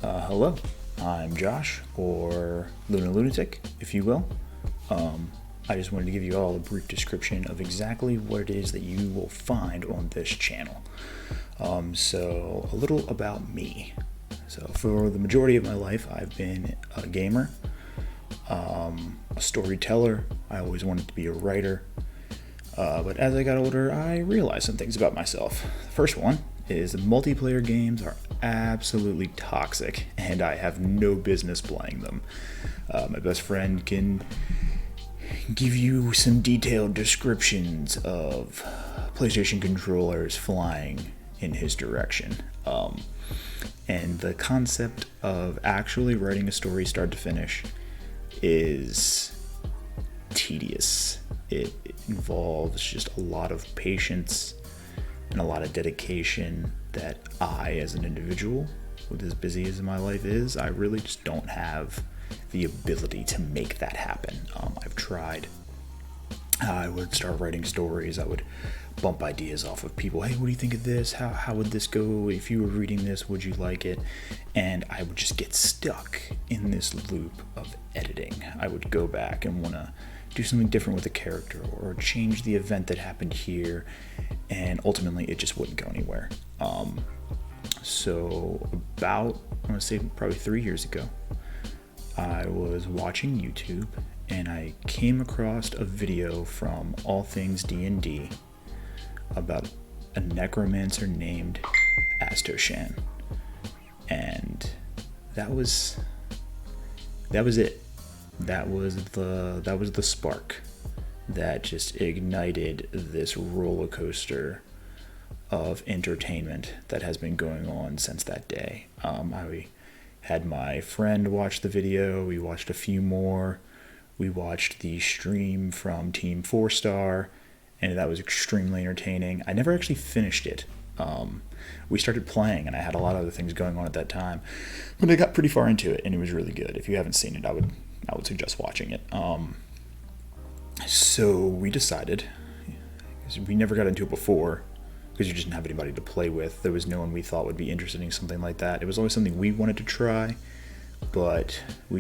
Hello, I'm Josh, or Luna Lunatic, if you will. I just wanted to give you all a brief description of exactly what it is that you will find on this channel. So, a little about me. So, for the majority of my life, I've been a gamer, a storyteller. I always wanted to be a writer. But as I got older, I realized some things about myself. The first one is multiplayer games are absolutely toxic, and I have no business playing them. My best friend can give you some detailed descriptions of PlayStation controllers flying in his direction. And the concept of actually writing a story start to finish is tedious. It involves just a lot of patience and a lot of dedication that I, as an individual, with as busy as my life is, I really just don't have the ability to make that happen. I've tried. I would start writing stories. I would bump ideas off of people. Hey, what do you think of this? How would this go? If you were reading this, would you like it? And I would just get stuck in this loop of editing. I would go back and want to do something different with the character or change the event that happened here, and ultimately it just wouldn't go anywhere. So about, I want to say probably 3 years ago, I was watching YouTube and I came across a video from All Things D&D about a necromancer named Astoshan, and that was it. That was the spark that just ignited this roller coaster of entertainment that has been going on since that day. I had my friend watch the video. We watched a few more. We watched the stream from Team 4-Star, and that was extremely entertaining. I never actually finished it. We started playing, and I had a lot of other things going on at that time, but I got pretty far into it, and it was really good. If you haven't seen it, I would suggest watching it. So we decided, because we never got into it before, because you just didn't have anybody to play with. There was no one we thought would be interested in something like that. It was always something we wanted to try, but we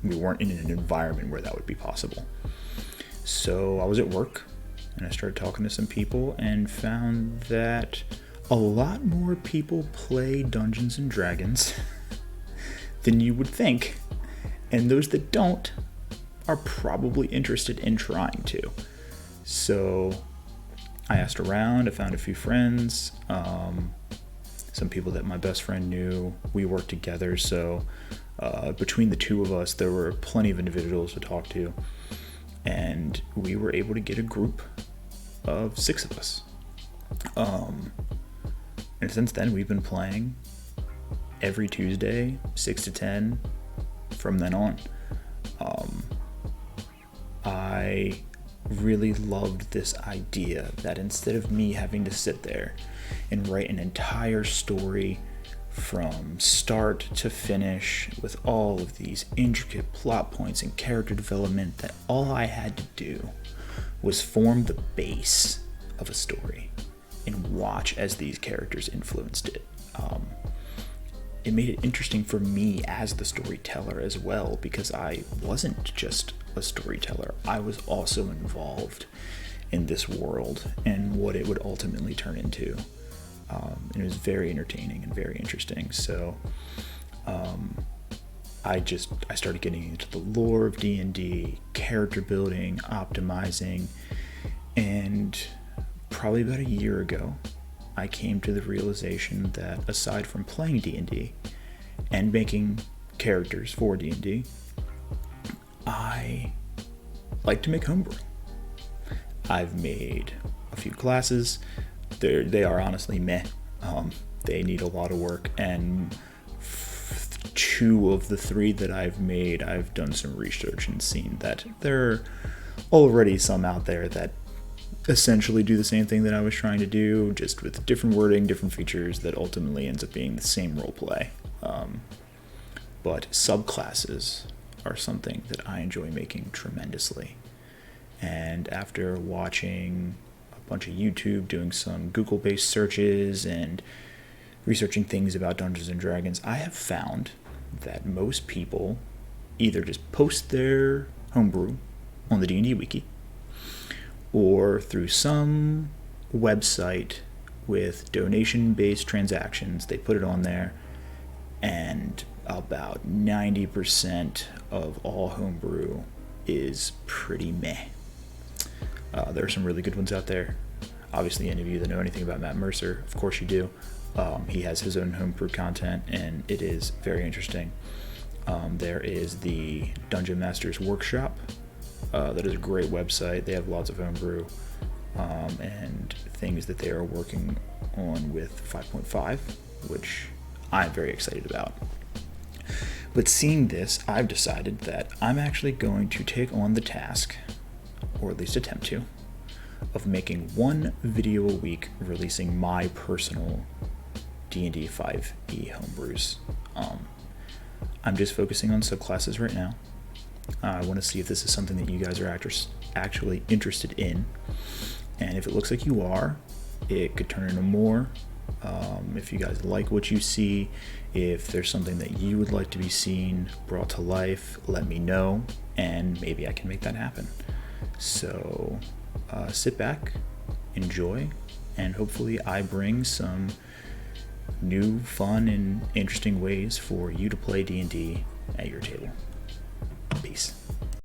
weren't in an environment where that would be possible. So I was at work, and I started talking to some people and found that a lot more people play Dungeons and Dragons than you would think. And those that don't are probably interested in trying to. So I asked around, I found a few friends, some people that my best friend knew. We worked together, so between the two of us, there were plenty of individuals to talk to. And we were able to get a group of 6 of us. And since then, we've been playing every Tuesday, 6 to 10, from then on. I really loved this idea that instead of me having to sit there and write an entire story from start to finish with all of these intricate plot points and character development, that all I had to do was form the base of a story and watch as these characters influenced it. It made it interesting for me as the storyteller as well, because I wasn't just a storyteller. I was also involved in this world and what it would ultimately turn into. And it was very entertaining and very interesting. So I started getting into the lore of D&D, character building, optimizing, and probably about a year ago, I came to the realization that aside from playing D&D and making characters for D&D, I like to make homebrew. I've made a few classes. They are honestly meh. They need a lot of work, and 2 of the 3 that I've made, I've done some research and seen that there are already some out there that essentially do the same thing that I was trying to do, just with different wording, different features that ultimately ends up being the same role play. But subclasses are something that I enjoy making tremendously. And after watching a bunch of YouTube, doing some Google-based searches, and researching things about Dungeons and Dragons, I have found that most people either just post their homebrew on the D&D wiki or through some website with donation-based transactions. They put it on there, and about 90% of all homebrew is pretty meh. There are some really good ones out there. Obviously, any of you that know anything about Matt Mercer, of course you do. He has his own homebrew content, and it is very interesting. There is the Dungeon Masters Workshop. That is a great website. They have lots of homebrew and things that they are working on with 5.5, which I'm very excited about. But seeing this, I've decided that I'm actually going to take on the task, or at least attempt to, of making one video a week releasing my personal D&D 5e homebrews. I'm just focusing on subclasses right now. I want to see if this is something that you guys are actually interested in. And if it looks like you are, it could turn into more. If you guys like what you see, if there's something that you would like to be seen brought to life, let me know, and maybe I can make that happen. So sit back, enjoy, and hopefully I bring some new, fun, and interesting ways for you to play D&D at your table. Peace.